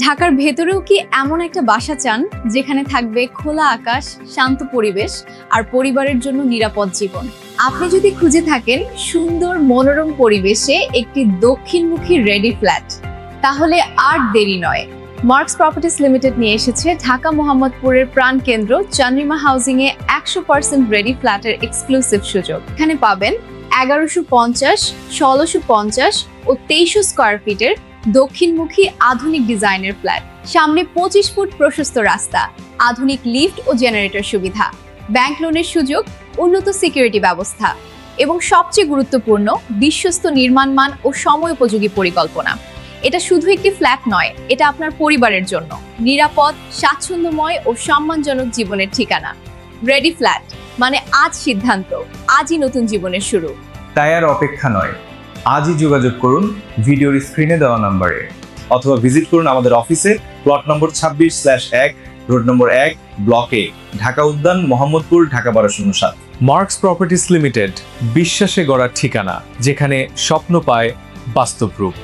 ঢাকার ভেতরেও কি এমন একটা বাসা চান যেখানে থাকবে খোলা আকাশ, শান্ত পরিবেশ আর পরিবারের জন্য নিরাপদ জীবন? আপনি যদি খুঁজে থাকেন সুন্দর মনোরম পরিবেশে একটি দক্ষিণমুখী রেডি ফ্ল্যাট, তাহলে আর দেরি নয়। মার্কস প্রপার্টিজ লিমিটেড নিয়ে এসেছে ঢাকা মোহাম্মদপুরের প্রাণকেন্দ্র চন্দ্রিমা হাউজিং এ 100% রেডি ফ্ল্যাটের এক্সক্লুসিভ সুযোগ। এখানে পাবেন 1150, 1650 ও 2300 স্কয়ার ফিটের দক্ষিণমুখী আধুনিক ডিজাইনের ফ্ল্যাট। সামনে 25 ফুট প্রশস্ত রাস্তা, আধুনিক লিফট ও জেনারেটর সুবিধা, ব্যাংক লোনের সুযোগ, উন্নত সিকিউরিটি ব্যবস্থা এবং সবচেয়ে গুরুত্বপূর্ণ বিশ্বস্ত নির্মাণ মান ও সময় উপযোগী পরিকল্পনা। এটা শুধু একটি ফ্ল্যাট নয়, এটা আপনার পরিবারের জন্য নিরাপদ, স্বাচ্ছন্দ্যময় ও সম্মানজনক জীবনের ঠিকানা। রেডি ফ্ল্যাট মানে আজ সিদ্ধান্ত, আজই নতুন জীবনের শুরু। তাই আর অপেক্ষা নয়, আজই যোগাযোগ করুন ভিডিওর স্ক্রিনে দেওয়া নম্বরে অথবা ভিজিট করুন আমাদের অফিসে, plot number 26/1, road number 1, block A, Dhaka Udyan, Mohammadpur, Dhaka 1207। Marks Properties Limited, বিশ্বাসে গড়ার ঠিকানা, যেখানে স্বপ্ন পায় বাস্তব রূপ।